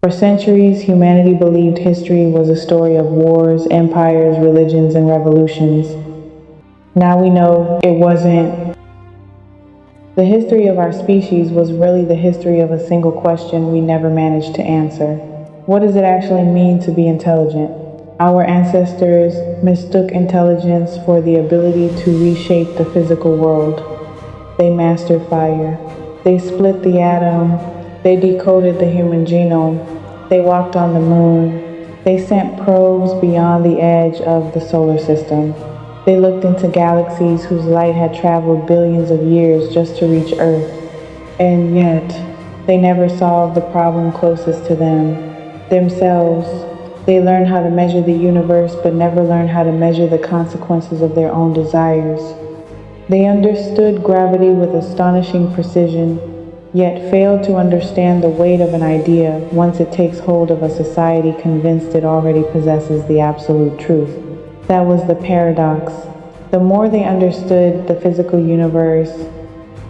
For centuries, humanity believed history was a story of wars, empires, religions, and revolutions. Now we know it wasn't. The history of our species was really the history of a single question we never managed to answer. What does it actually mean to be intelligent? Our ancestors mistook intelligence for the ability to reshape the physical world. They mastered fire. They split the atom. They decoded the human genome. They walked on the moon. They sent probes beyond the edge of the solar system. They looked into galaxies whose light had traveled billions of years just to reach Earth. And yet, they never solved the problem closest to them, themselves. They learned how to measure the universe, but never learned how to measure the consequences of their own desires. They understood gravity with astonishing precision, yet failed to understand the weight of an idea once it takes hold of a society convinced it already possesses the absolute truth. That was the paradox. The more they understood the physical universe,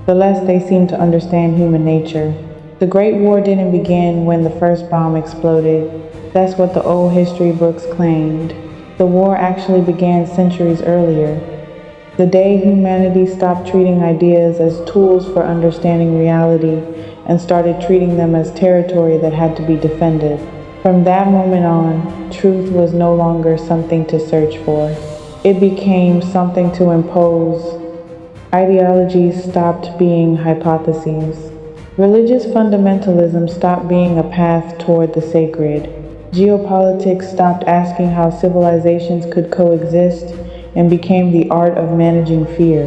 the less they seemed to understand human nature. The Great War didn't begin when the first bomb exploded. That's what the old history books claimed. The war actually began centuries earlier. The day humanity stopped treating ideas as tools for understanding reality and started treating them as territory that had to be defended. From that moment on, truth was no longer something to search for. It became something to impose. Ideologies stopped being hypotheses. Religious fundamentalism stopped being a path toward the sacred. Geopolitics stopped asking how civilizations could coexist and became the art of managing fear.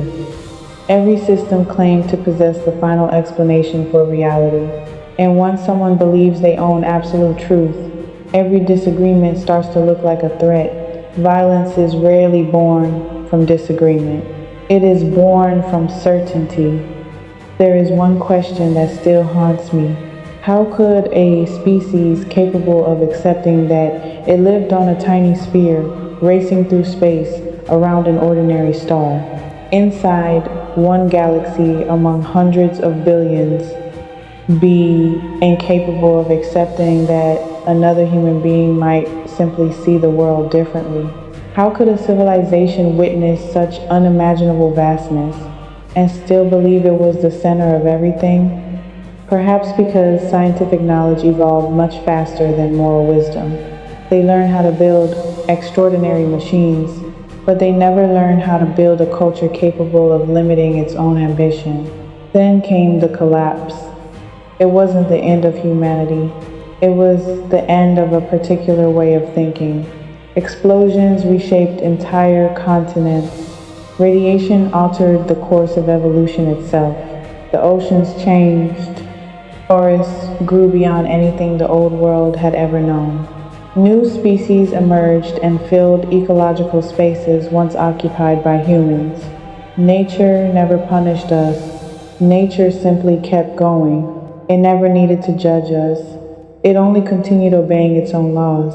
Every system claimed to possess the final explanation for reality. And once someone believes they own absolute truth, every disagreement starts to look like a threat. Violence is rarely born from disagreement. It is born from certainty. There is one question that still haunts me. How could a species capable of accepting that it lived on a tiny sphere, racing through space around an ordinary star, inside one galaxy among hundreds of billions, be incapable of accepting that another human being might simply see the world differently? How could a civilization witness such unimaginable vastness and still believe it was the center of everything? Perhaps because scientific knowledge evolved much faster than moral wisdom. They learned how to build extraordinary machines, but they never learned how to build a culture capable of limiting its own ambition. Then came the collapse. It wasn't the end of humanity. It was the end of a particular way of thinking. Explosions reshaped entire continents. Radiation altered the course of evolution itself. The oceans changed. Forests grew beyond anything the old world had ever known. New species emerged and filled ecological spaces once occupied by humans. Nature never punished us. Nature simply kept going. It never needed to judge us. It only continued obeying its own laws.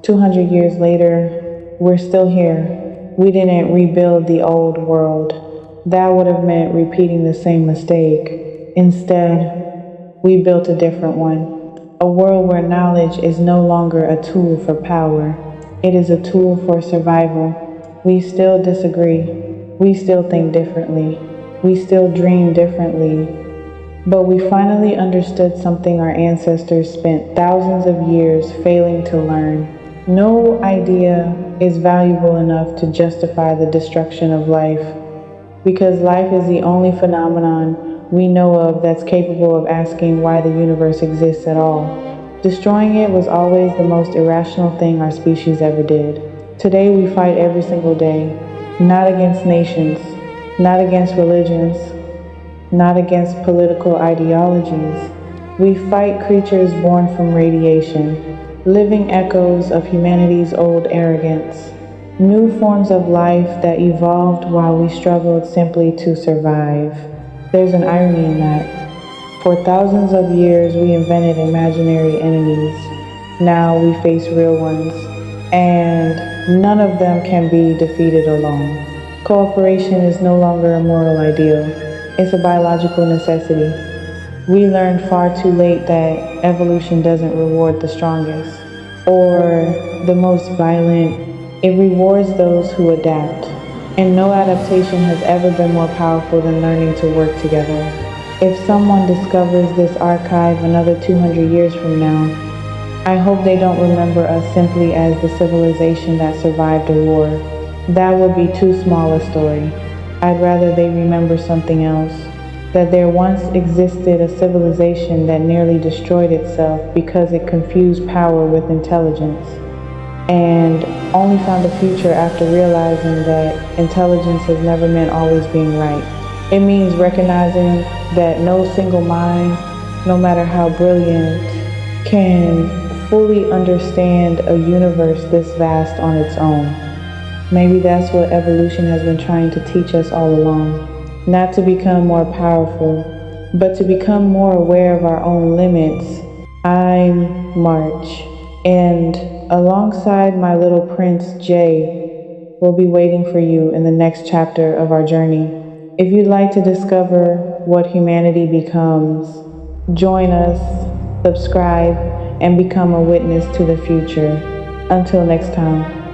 200 years later, we're still here. We didn't rebuild the old world. That would have meant repeating the same mistake. Instead, we built a different one. A world where knowledge is no longer a tool for power. It is a tool for survival. We still disagree. We still think differently. We still dream differently. But we finally understood something our ancestors spent thousands of years failing to learn. No idea is valuable enough to justify the destruction of life, because life is the only phenomenon we know of that's capable of asking why the universe exists at all. Destroying it was always the most irrational thing our species ever did. Today we fight every single day, not against nations, not against religions, not against political ideologies. We fight creatures born from radiation, living echoes of humanity's old arrogance, new forms of life that evolved while we struggled simply to survive. There's an irony in that. For thousands of years, we invented imaginary enemies. Now we face real ones, and none of them can be defeated alone. Cooperation is no longer a moral ideal. It's a biological necessity. We learned far too late that evolution doesn't reward the strongest or the most violent. It rewards those who adapt. And no adaptation has ever been more powerful than learning to work together. If someone discovers this archive another 200 years from now, I hope they don't remember us simply as the civilization that survived a war. That would be too small a story. I'd rather they remember something else. That there once existed a civilization that nearly destroyed itself because it confused power with intelligence, and only found a future after realizing that intelligence has never meant always being right. It means recognizing that no single mind, no matter how brilliant, can fully understand a universe this vast on its own. Maybe that's what evolution has been trying to teach us all along. Not to become more powerful, but to become more aware of our own limits. I'm March, and alongside my little prince Jay, will be waiting for you in the next chapter of our journey. If you'd like to discover what humanity becomes, join us, subscribe, and become a witness to the future. Until next time.